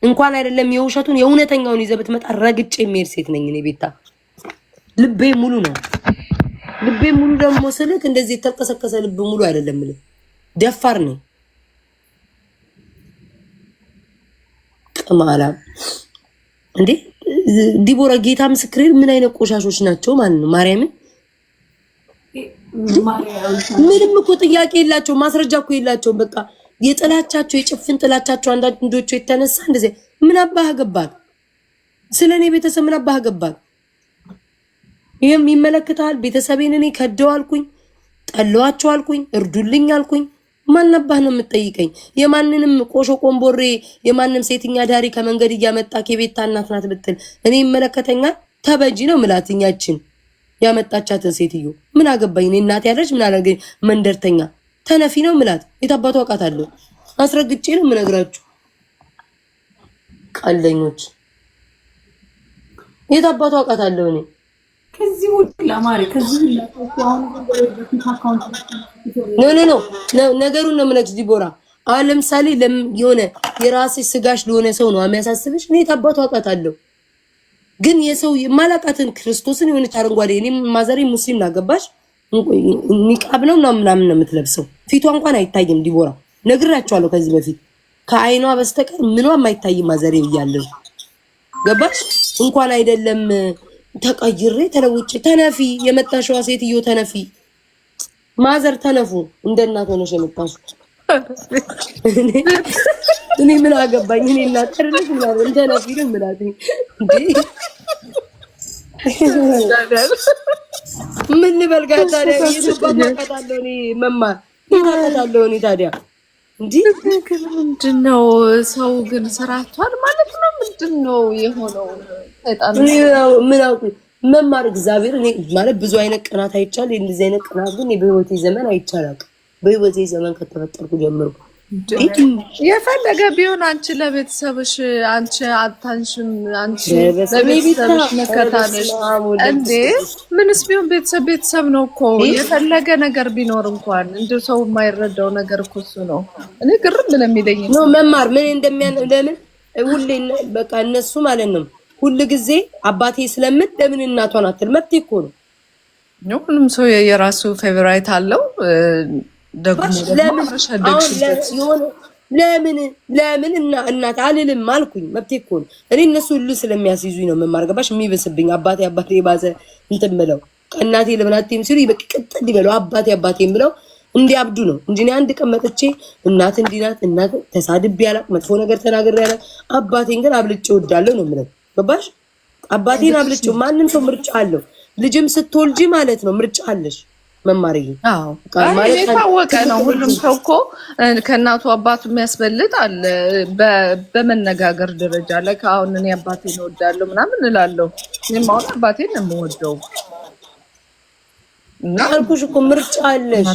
እንኳን አይደለም የውሸቱን የእውነተኛውን ይዘህ ብትመጣ ረግጬ የሚሄድ ሴት ነኝ እኔ ቤታ። ልቤ ሙሉ ነው። ልቤ ሙሉ ደግሞ ስልክ እንደዚህ የተልቀሰቀሰ ልብ ሙሉ አይደለም። ደፋር ነኝ። ቅማላ እንዴ ዲቦራ ጌታ ምስክሬ ምን አይነት ቆሻሾች ናቸው ማለት ነው። ማርያምን ምንም እኮ ጥያቄ የላቸው፣ ማስረጃ እኮ የላቸውም። በቃ የጥላቻቸው የጭፍን ጥላቻቸው አንዳንዶቹ የተነሳ እንደዚህ ምን አባህ ገባክ? ስለኔ ቤተሰብ ምን አባህ ገባክ? ይሄም ይመለከታል። ቤተሰቤን እኔ ከደው አልኩኝ፣ ጠለዋቸው አልኩኝ፣ እርዱልኝ አልኩኝ። ማን አባህ ነው የምትጠይቀኝ? የማንንም ቆሾ ቆምቦሬ የማንም ሴትኛ ዳሪ ከመንገድ እያመጣ ከቤታ እናት ናት ብትል እኔ ይመለከተኛል? ተበጂ ነው ምላትኛችን ያመጣቻትን ሴትዮ ምን አገባኝ? እኔ እናት ያለች ምን አደረገኝ? መንደርተኛ ተነፊ ነው ምላት። የታባቱ አውቃታለሁ። አስረግጬ ነው የምነግራችሁ። ቀለኞች የታባቱ አውቃታለሁ እኔ ከዚህ ሁላ ማሪ ከዚህ ሁላ ኖ ነገሩን ነው የምነግርሽ ዲቦራ። አሁን ለምሳሌ የሆነ የራስሽ ስጋሽ ለሆነ ሰው ነው የሚያሳስብሽ። እኔ የታባቱ አውቃታለሁ። ግን የሰው ማላቃትን ክርስቶስን የሆነች አረንጓዴ እኔ ማዘሬ ሙስሊም ናገባሽ ኒቃብ ነው ምናምን ነው የምትለብሰው። ፊቷ እንኳን አይታይም ዲቦራ። ነግራቸዋለሁ ከዚህ በፊት ከአይኗ በስተቀር ምንም አይታይም ማዘሬ ብያለሁ። ገባሽ? እንኳን አይደለም ተቀይሬ ተለውጭ ተነፊ የመጣሽዋ ሴትዮ ተነፊ። ማዘር ተነፉ። እንደናት ሆነሽ የመጣሽ እኔ ምን አገባኝ? እኔ እናት አይደለሽ ማለት እንደናት ነው ማለት እንዴ? ምን ልበልጋ ታዲያ? ይስባታለሁ እኔ መማር ይታታለሁ እኔ ታዲያ እንዴ ግን ምንድነው ሰው ግን ስራቷን ማለት ነው ምንድነው የሆነው? ሰይጣን ምን አውቁ መማር እግዚአብሔር እኔ ማለት ብዙ አይነት ቀናት አይቻል እንደዚህ አይነት ቀናት ግን በህይወቴ ዘመን አይቻላል። በህይወቴ ዘመን ከተፈጠርኩ ጀምሮ የፈለገ ቢሆን አንቺ ለቤተሰብሽ አንቺ አታንሽም አንቺ ለቤተሰብሽ መከታለሽ እንዴ ምንስ ቢሆን ቤተሰብ ነው እኮ የፈለገ ነገር ቢኖር እንኳን እንደ ሰው የማይረዳው ነገር እኮ እሱ ነው። እኔ ግርም ለሚለኝ ነው መማር ምን ለምን ሁሌ በቃ እነሱ ማለት ነው ሁሉ ጊዜ አባቴ ስለምን ለምን እናቷን አትል መብት እኮ ነው። ሁሉም ሰው የራሱ ፌቨራይት አለው። ደግሞ ለምን እናት አልልም አልኩኝ መብት እኮ ነው። እኔ እነሱ ሁሉ ስለሚያስይዙኝ ነው መማርገባሽ የሚበስብኝ አባቴ ባዘ እንትን ብለው እናቴ ለምን አትይም ሲሉ በቃ ቅጥል ይበለው አባቴም ብለው እንዲያብዱ ነው እንጂ እኔ አንድ ቀን መጥቼ እናት እንዲናት እናት ተሳድቤ ያላቅ መጥፎ ነገር ተናግሬ ያላቅ አባቴን ግን አብልጬ እወዳለሁ ነው የምለው። ገባሽ? አባቴን አብልጬው ማንም ሰው ምርጫ አለው። ልጅም ስትወልጂ ማለት ነው ምርጫ አለሽ መማርዬ። አዎ የታወቀ ነው። ሁሉም ሰው እኮ ከእናቱ አባቱ የሚያስበልጥ አለ በመነጋገር ደረጃ ላይ አሁን እኔ አባቴን እወዳለሁ ምናምን እላለሁ። እኔም አሁን አባቴን ነው የምወደው እና አልኩሽ እኮ ምርጫ አለሽ።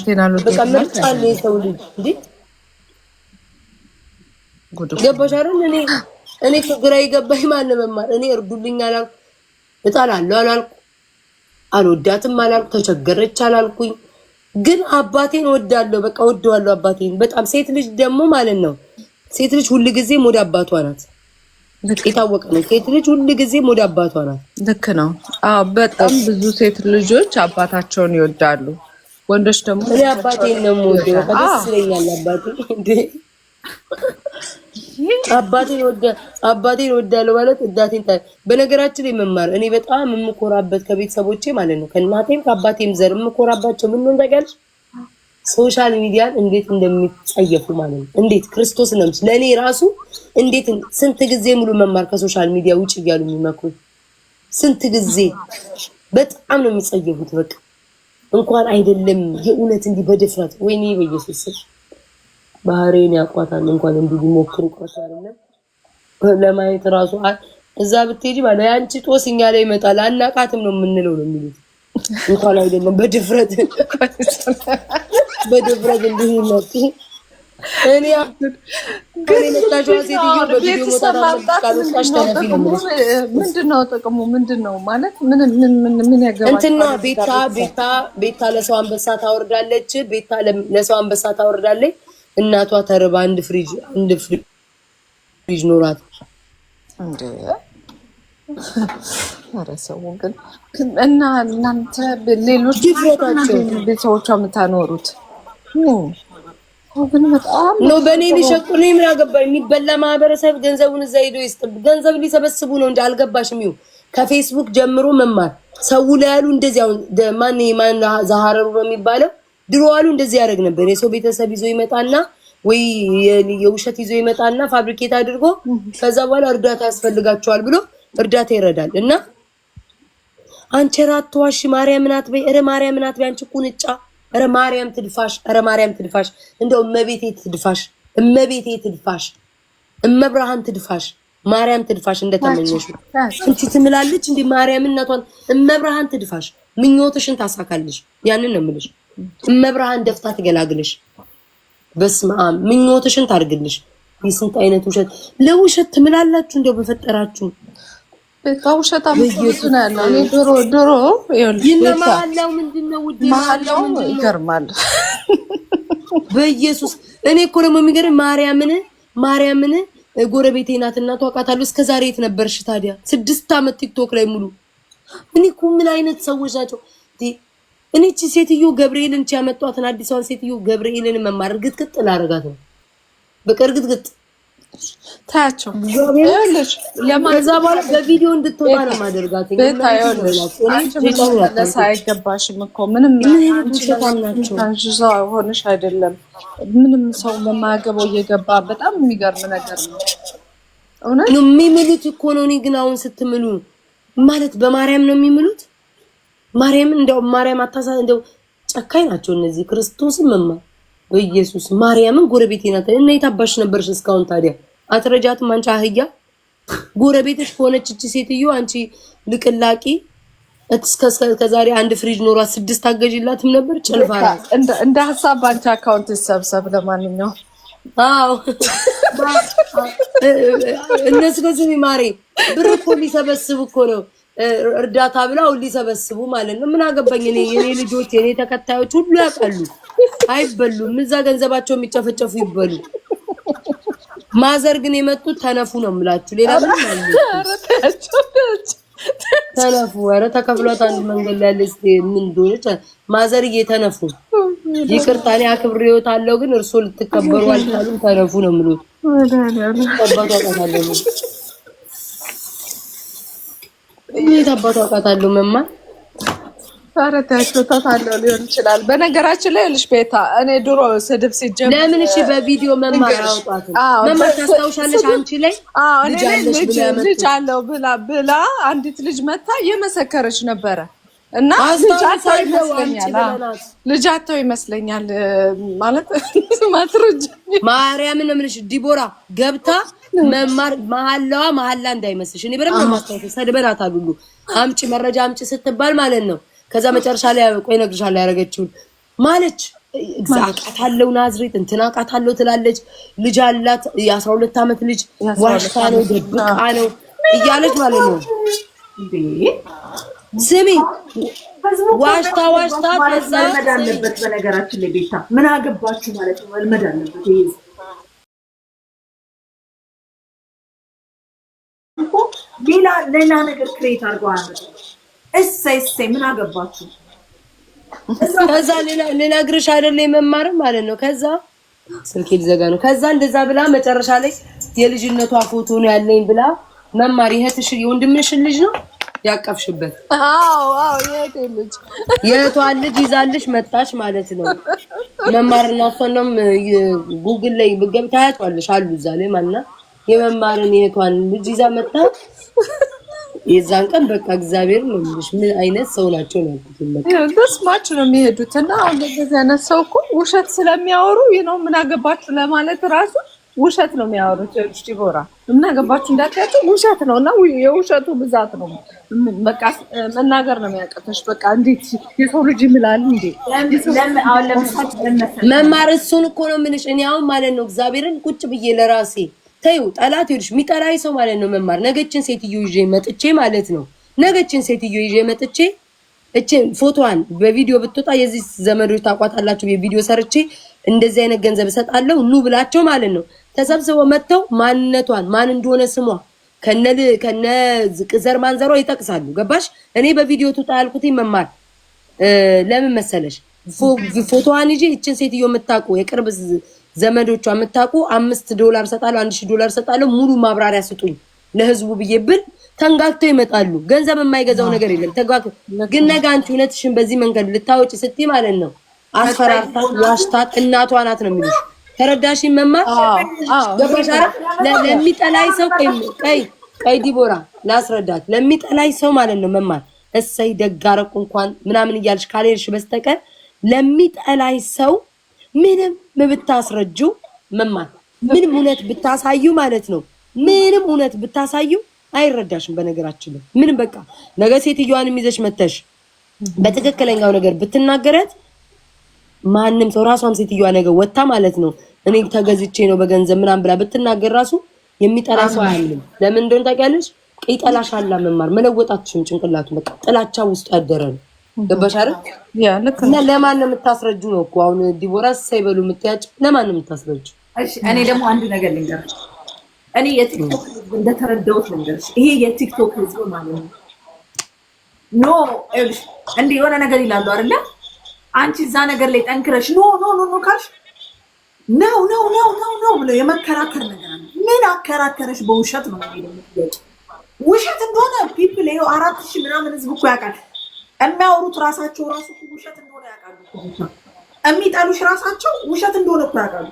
በቃ ምርጫ አለ የሰው ልጅ እንዴ ገባሽ አይደል? እኔ ግራ ይገባኝ ማለት መማር እኔ እርዱልኝ አላልኩ እጣላለሁ አላልኩ አልወዳትም አላልኩ ተቸገረች አላልኩኝ። ግን አባቴን እወዳለሁ በቃ እወደዋለሁ አባቴን በጣም። ሴት ልጅ ደግሞ ማለት ነው ሴት ልጅ ሁሉ ጊዜ ወደ አባቷ ናት። የታወቀ ነው። ሴት ልጅ ሁሉ ጊዜ ወደ አባቷ ናት። ልክ ነው። አዎ በጣም ብዙ ሴት ልጆች አባታቸውን ይወዳሉ። ወንዶች ደግሞ እኔ አባቴን ነው የምወደው በቃ ደስ ይለኛል አባቴ እንዴ አባቴን እወዳለሁ ማለት እዳቴን በነገራችን ላይ መማር እኔ በጣም የምኮራበት ከቤተሰቦቼ ማለት ነው ከእናቴም ከአባቴም ዘር የምኮራባቸው ምን እንደጋል ሶሻል ሚዲያን እንዴት እንደሚጸየፉ ማለት ነው። እንዴት ክርስቶስ ነው ለኔ ራሱ እንዴት ስንት ጊዜ ሙሉ መማር ከሶሻል ሚዲያ ውጭ እያሉ የሚመክሩ ስንት ጊዜ በጣም ነው የሚጸየፉት። በቃ እንኳን አይደለም የእውነት እንዲህ በድፍረት ወይኔ በኢየሱስ ባህሬን ያቋታል እንኳን እንዲህ ቢሞክሩ ቆርጥ አይደለም ለማየት ራሱ እዛ ብትሄጂ ማለት አንቺ ጦስኛ ላይ ይመጣል አናቃትም ነው የምንለው ነው የሚሉት። እንኳን አይደለም በድፍረት እንዲህ ነው እኔ ግን ለታጆ ሴትዮ በቪዲዮ ሞታራ ካሉታሽ ተነፊ ነው ምንድነው ጥቅሙ ምንድነው ማለት ምን ያገባል? እንትና ቤታ ለሰው አንበሳ ታወርዳለች። ቤታ ለሰው አንበሳ ታወርዳለች። እናቷ ተርባ አንድ ፍሪጅ ኖራት እንዴ አረሰው ግን እና እናንተ ሌሎች ቤተሰቦቿ የምታኖሩት ግን በጣም ነው በኔ ሊሸቁኝ ምን አገባኝ? የሚበላ ማህበረሰብ ገንዘቡን እዛ ሄዶ ይስጥብ ገንዘብ ሊሰበስቡ ነው እንጂ አልገባሽም? ይው ከፌስቡክ ጀምሮ መማር ሰው ላይ ያሉ እንደዚህ አሁን ማን ዛሃረሩ ነው የሚባለው ድሮ አሉ እንደዚህ ያደርግ ነበር። የሰው ቤተሰብ ይዞ ይመጣና ወይ የውሸት ይዞ ይመጣና ፋብሪኬት አድርጎ ከዛ በኋላ እርዳታ ያስፈልጋቸዋል ብሎ እርዳታ ይረዳል። እና አንቺ ራትዋሽ ማርያም ናት በይ እረ ማርያም ናት በይ አንቺ ቁንጫ እረ ማርያም ትድፋሽ እንደው እመቤቴ ትድፋሽ እመብርሃን ትድፋሽ ማርያም ትድፋሽ እንደተመኘሽ አንቺ ትምላለች እንዴ ማርያም እናቷን እመብርሃን ትድፋሽ ምኞትሽን ታሳካልሽ። ያንን ነው የምልሽ እመብርሃን ደፍታ ትገላግልሽ። በስመ አብ ምኞትሽን ታርግልሽ። ይስንት አይነት ውሸት ለውሸት ትምላላችሁ እንደው በፈጠራችሁ ከውሸት አምጥቶና ያለው እኔ ድሮ ይነማለው ምንድነው ውድ ማለው ይገርማል። በኢየሱስ እኔ እኮ ደግሞ የሚገርም ማርያምን ጎረቤቴ ናት እናቷ አውቃታለሁ። እስከ ዛሬ የት ነበርሽ ታዲያ? 6 አመት ቲክቶክ ላይ ሙሉ እኔ እኮ ምን አይነት ሰዎች ናቸው? እኔ እቺ ሴትዮ ገብርኤልን ያመጣቷን አዲሷን ሴትዮ ገብርኤልን መማር ግጥግጥ ላረጋት ነው በቃ ግጥግጥ ታያቸው ለማዛ ባለ በቪዲዮ እንድትወጣ ነው ማደርጋት። አይገባሽም እኮ ምንም ሆነሽ አይደለም ምንም ሰው ለማያገባው እየገባ በጣም የሚገርም ነገር ነው። እውነት ነው የሚምሉት እኮ ነው። እኔ ግን አሁን ስትምሉ ማለት በማርያም ነው የሚምሉት። ማርያም እንደው ማርያም አታሳ እንደው ጨካኝ ናቸው እነዚህ ክርስቶስን መማር በኢየሱስ ማርያምን ጎረቤቴ ናት እና የታባሽ ነበርሽ እስካሁን ታዲያ አትረጃትም አንቺ አህያ ጎረቤትሽ ሆነች እቺ ሴትዮ አንቺ ልቅላቂ ከዛሬ አንድ ፍሪጅ ኖሯ 6 አገዥላትም ነበር ጨልፋራ እንደ ሐሳብ ባንቺ አካውንት ይሰብሰብ ለማንኛውም አዎ እነሱ ከዚህ ማሬ ብር እኮ ሊሰበስቡ እኮ ነው እርዳታ ብለው ሊሰበስቡ ማለት ነው ምን አገባኝ እኔ የኔ ልጆች የኔ ተከታዮች ሁሉ ያውቃሉ አይበሉም እዛ ገንዘባቸው የሚጨፈጨፉ ይበሉ ማዘር ግን የመጡት ተነፉ ነው የምላችሁ ሌላ ምን ማለት ተነፉ ኧረ ተከፍሏት አንድ መንገድ ላይ ያለች ምን እንደሆነች ማዘር እየተነፉ ይቅርታ እኔ አክብሬዎታለሁ ግን እርሶ ልትከበሩ አልቻሉም ተነፉ ነው የምሉት ታባቷ አውቃታለሁ መማር ታረታቸው ታታለው ሊሆን ይችላል በነገራችን ላይ ልጅ ቤታ እኔ ድሮ ስድብ ሲጀምር ለምን እሺ በቪዲዮ መማር አውጣት መማር ታስታውሻለሽ አንቺ ላይ ልጅ አለው ብላ አንዲት ልጅ መታ የመሰከረች ነበረ እና ልጃቸው ይመስለኛል ማለት ማትሩጅ ማርያምን ነው የምልሽ ዲቦራ ገብታ መማር መሐላ እንዳይመስልሽ እኔ በደንብ ማስተካከል ሰድበናታል ሁሉ አምጪ መረጃ አምጪ ስትባል ማለት ነው ከዛ መጨረሻ ላይ ቆይ ነግርሻለሁ ያረጋችው ማለች አቃታለው ናዝሬት እንትና አቃታለው ትላለች ልጅ አላት የ12 አመት ልጅ ዋሽታ ነው ደብቃ ነው እያለች ማለት ነው ስሚ ዋሽታ ከዛ መዳለበት በነገራችን ላይ ቤታ ምን አገባችሁ ማለት ነው መዳለበት ይሄ ሌላ ነገር ክሬት አድርገው አመጡ እሰይ ምን አገባችሁ ከዛ ሌላ ግርሽ አይደለ መማር ማለት ነው ከዛ ስልክ ይዘጋ ነው ከዛ እንደዛ ብላ መጨረሻ ላይ የልጅነቷ ፎቶ ነው ያለኝ ብላ መማር ይሄትሽ የወንድምሽ ልጅ ነው ያቀፍሽበት አዎ የቷን ልጅ ይዛልሽ መጣች ማለት ነው መማርና እሷንም ጉግል ላይ ብገብታያቷለሽ አሉ እዛ ላይ ማንና የመማርን የቷን ልጅ ይዛ መጣ የዛን ቀን በቃ እግዚአብሔር ነው ልጅ ምን አይነት ሰው ናቸው ነው ደስማች ነው የሚሄዱትና አሁን እንደዚህ አይነት ሰው እኮ ውሸት ስለሚያወሩ ነው ምን አገባችሁ ለማለት ራሱ ውሸት ነው የሚያወሩት ዲቦራ ምን አገባችሁ እንዳትያቸው ውሸት ነውና የውሸቱ ብዛት ነው በቃ መናገር ነው የሚያቀተሽ በቃ እንዴት የሰው ልጅ ይምላል እንዴ መማር እሱን እኮ ነው ምንሽ እኔ አሁን ማለት ነው እግዚአብሔርን ቁጭ ብዬ ለራሴ ተይው ጠላት ይልሽ ሚጠራይ ሰው ማለት ነው መማር ነገችን ሴትዮ ይዤ መጥቼ ማለት ነው ነገችን ሴትዮ ይዤ መጥቼ እቺ ፎቶዋን በቪዲዮ ብትወጣ የዚህ ዘመዶች ታቋታላችሁ በቪዲዮ ሰርቼ እንደዚህ አይነት ገንዘብ እሰጣለሁ ኑ ብላቸው ማለት ነው ተሰብስበው መተው ማንነቷን ማን እንደሆነ ስሟ ከነ ዘር ማንዘሯ ይጠቅሳሉ ገባሽ እኔ በቪዲዮ ትውጣ ያልኩት መማር ለምን መሰለሽ ፎቶዋን ይዤ እቺን ሴትዮ መታቁ የቅርብ ዘመዶቿ መታቁ $5 ሰጣለሁ $1000 ሰጣለሁ ሙሉ ማብራሪያ ስጡኝ ለህዝቡ ብዬብል ተንጋግተው ይመጣሉ ገንዘብ የማይገዛው ነገር የለም ተጋግቶ ግን ነገ አንቺ እውነትሽን በዚህ መንገድ ልታወጪ ስትይ ማለት ነው አስፈራርታ ዋሽታት እናቷ ናት ነው የሚሉሽ ተረዳሽኝ መማር ገባሻራ ለሚጠላይ ሰው ቀይ ዲቦራ ላስረዳት ለሚጠላይ ሰው ማለት ነው መማር እሰይ ደጋረቁ እንኳን ምናምን እያልሽ ካለሽ በስተቀር ለሚጠላይ ሰው ምንም ብታስረጁ መማር ምንም እውነት ብታሳዩ ማለት ነው ምንም እውነት ብታሳዩ አይረዳሽም በነገራችን ላይ ምንም በቃ ነገ ሴትዮዋንም ይዘሽ መተሽ በትክክለኛው ነገር ብትናገረት ማንንም ሰው ራሷን ሴትዮዋ ነገ ወጣ ማለት ነው እኔ ተገዝቼ ነው በገንዘብ ምናምን ብላ ብትናገር ራሱ የሚጠላ ሰው አይደለም ለምን እንደሆነ ታውቂያለሽ ይጠላሻል መማር መለወጣችሁም ጭንቅላቱ በቃ ጥላቻ ውስጥ ያደረ ነው ገባሽ አይደል ያ ልክ እና ለማን ነው የምታስረጁ ነው እኮ አሁን ዲቦራ ሳይበሉ የምትያጭ ለማን ነው የምታስረጁ እሺ እኔ ደግሞ አንድ ነገር ልንገርሽ እኔ የቲክቶክ እንደተረዳሁት ልንገርሽ ይሄ የቲክቶክ ህዝብ ማለት ነው ኖ እልሽ እንዴ የሆነ ነገር ይላሉ አይደል አንቺ እዛ ነገር ላይ ጠንክረሽ ኖ ካልሽ ነው ብሎ የመከራከር ነገር አለ ምን አከራከረሽ በውሸት ነው የሚለው ውሸት እንደሆነ ፒፕል ይሄው 4000 ምናምን ህዝብ እኮ ያውቃል የሚያወሩት ራሳቸው ራሱ ውሸት እንደሆነ ያውቃሉ የሚጠሉሽ ራሳቸው ውሸት እንደሆነ እኮ ያውቃሉ